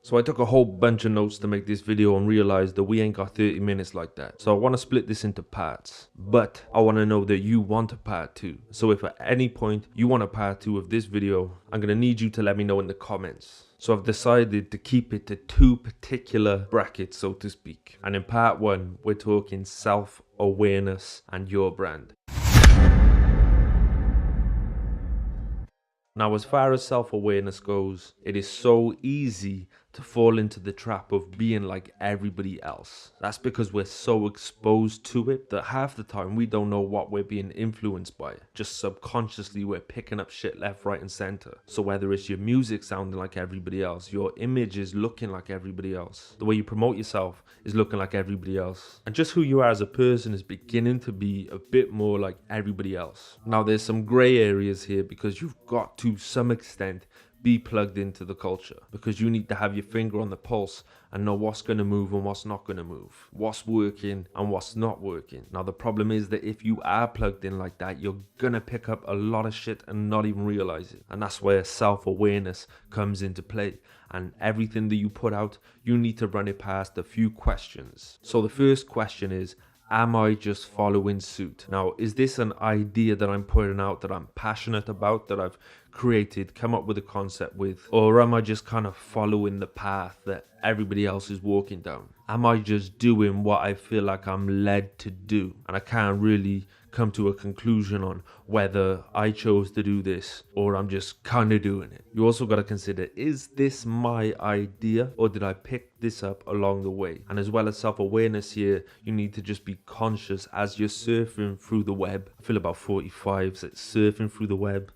So I took a whole bunch of notes to make this video and realized that we ain't got 30 minutes like that. So I want to split this into parts, but I want to know that you want a part 2. So if at any point you want a part 2 of this video, I'm going to need you to let me know in the comments. So I've decided to keep it to 2 particular brackets, so to speak. And in part 1, we're talking self-awareness and your brand. Now, as far as self-awareness goes, it is so easy to fall into the trap of being like everybody else. That's because we're so exposed to it that half the time we don't know what we're being influenced by. Just subconsciously we're picking up shit left, right and center. So whether it's your music sounding like everybody else, your image is looking like everybody else, the way you promote yourself is looking like everybody else, and just who you are as a person is beginning to be a bit more like everybody else. Now there's some gray areas here because you've got to some extent be plugged into the culture, because you need to have your finger on the pulse and know what's going to move and what's not going to move, what's working and what's not working. Now the problem is that if you are plugged in like that, you're gonna pick up a lot of shit and not even realize it. And that's where self-awareness comes into play. And everything that you put out, you need to run it past a few questions. So the first question is, am I just following suit? Now, is this an idea that I'm putting out that I'm passionate about, that I've created, come up with a concept with? Or am I just kind of following the path that everybody else is walking down? Am I just doing what I feel like I'm led to do? And I can't really come to a conclusion on whether I chose to do this or I'm just kind of doing it. You also got to consider, is this my idea or did I pick this up along the way? And as well as self-awareness here, you need to just be conscious as you're surfing through the web. I feel about 45, so it's surfing through the web.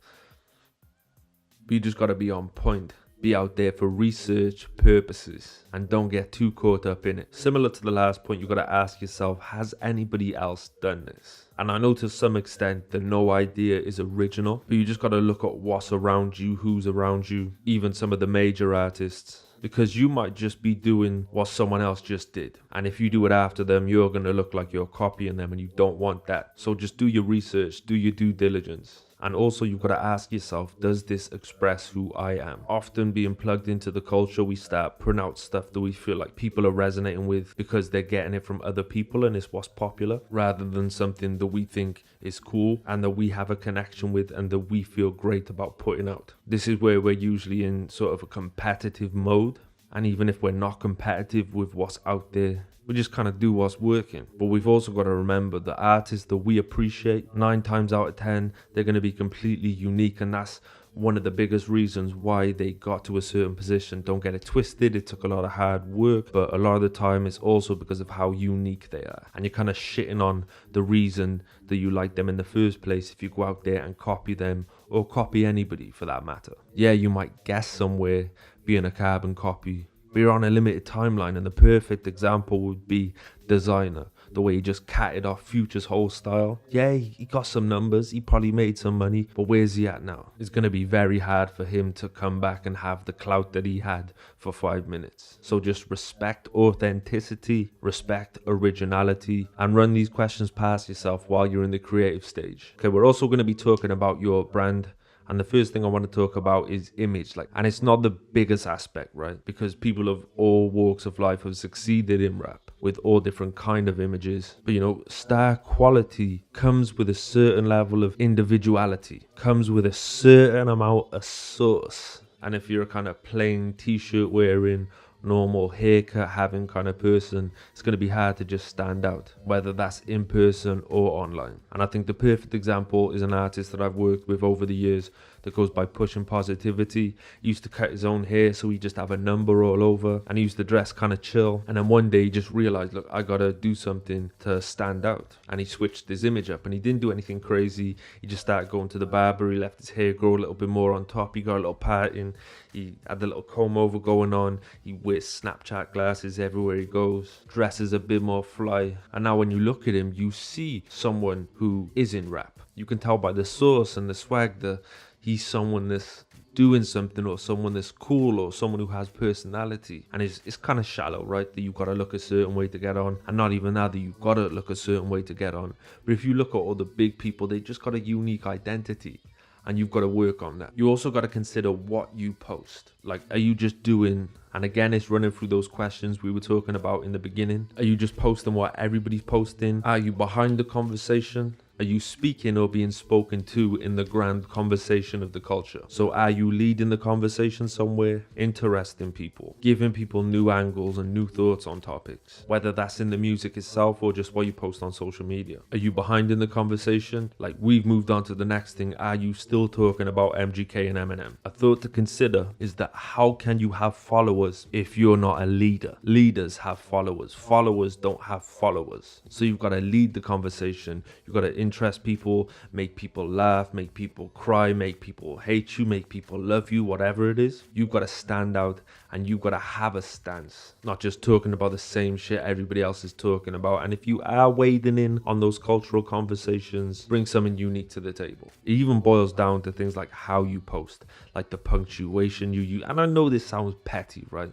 But you just got to be on point. Be out there for research purposes and don't get too caught up in it. Similar to the last point, you got to ask yourself, has anybody else done this? And I know to some extent that no idea is original, but you just got to look at what's around you, who's around you, even some of the major artists. Because you might just be doing what someone else just did. And if you do it after them, you're going to look like you're copying them and you don't want that. So just do your research, do your due diligence. And also you've got to ask yourself, does this express who I am? Often being plugged into the culture, we start putting out stuff that we feel like people are resonating with because they're getting it from other people and it's what's popular, rather than something that we think is cool and that we have a connection with and that we feel great about putting out. This is where we're usually in sort of a competitive mode. And even if we're not competitive with what's out there, we just kind of do what's working. But we've also got to remember the artists that we appreciate, 9 times out of 10, they're going to be completely unique. And that's one of the biggest reasons why they got to a certain position. Don't get it twisted, it took a lot of hard work, but a lot of the time it's also because of how unique they are. And you're kind of shitting on the reason that you like them in the first place if you go out there and copy them, or copy anybody for that matter. Yeah, you might guess somewhere being a carbon copy, but you're on a limited timeline, and the perfect example would be Designer, the way he just catted off Future's whole style. Yeah, he got some numbers, he probably made some money, but where's he at now? It's going to be very hard for him to come back and have the clout that he had for 5 minutes. So just respect authenticity, respect originality, and run these questions past yourself while you're in the creative stage. Okay, we're also going to be talking about your brand. And the first thing I want to talk about is image. And it's not the biggest aspect, right? Because people of all walks of life have succeeded in rap with all different kind of images. But you know, star quality comes with a certain level of individuality, comes with a certain amount of sauce. And if you're a kind of plain t-shirt wearing, normal haircut having kind of person, it's going to be hard to just stand out, whether that's in person or online. And I think the perfect example is an artist that I've worked with over the years that goes by Pushing Positivity. He used to cut his own hair, so he just have a number all over, and he used to dress kind of chill. And then one day he just realized, look, I gotta do something to stand out. And he switched his image up, and he didn't do anything crazy. He just started going to the barber, he left his hair grow a little bit more on top, he got a little parting, he had the little comb over going on, he wears Snapchat glasses everywhere he goes, dresses a bit more fly. And now when you look at him, you see someone who is in rap. You can tell by the sauce and the swag that he's someone that's doing something, or someone that's cool, or someone who has personality. And it's kind of shallow, right? That you've got to look a certain way to get on. And not even that you've got to look a certain way to get on. But if you look at all the big people, they just got a unique identity. And you've got to work on that. You also got to consider what you post. Like, are you just doing And again, it's running through those questions we were talking about in the beginning. Are you just posting what everybody's posting? Are you behind the conversation? Are you speaking or being spoken to in the grand conversation of the culture? So are you leading the conversation somewhere? Interesting people, giving people new angles and new thoughts on topics, whether that's in the music itself or just what you post on social media. Are you behind in the conversation? Like, we've moved on to the next thing. Are you still talking about MGK and Eminem? A thought to consider is that how can you have followers if you're not a leader? Leaders have followers. Followers don't have followers. So you've got to lead the conversation. You've got to interest people, make people laugh, make people cry, make people hate you, make people love you, whatever it is. You've got to stand out and you've got to have a stance, not just talking about the same shit everybody else is talking about. And if you are wading in on those cultural conversations, bring something unique to the table. It even boils down to things like how you post, like the punctuation you use. And I know this sounds petty, right?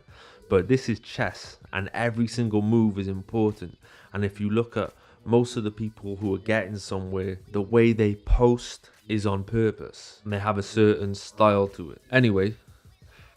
But this is chess and every single move is important. And if you look at most of the people who are getting somewhere, the way they post is on purpose and they have a certain style to it. Anyway,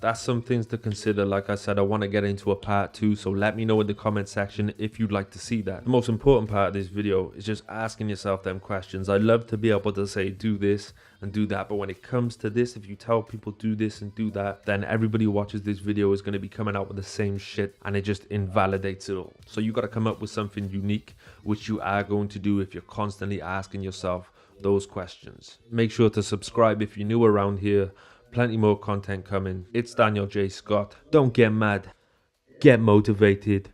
that's some things to consider. Like I said, I want to get into a part 2, so let me know in the comment section if you'd like to see that. The most important part of this video is just asking yourself them questions. I love to be able to say do this and do that, but when it comes to this, if you tell people do this and do that, then everybody who watches this video is going to be coming out with the same shit and it just invalidates it all. So you got to come up with something unique, which you are going to do if you're constantly asking yourself those questions. Make sure to subscribe if you're new around here. Plenty more content coming. It's Daniel J. Scott. Don't get mad. Get motivated.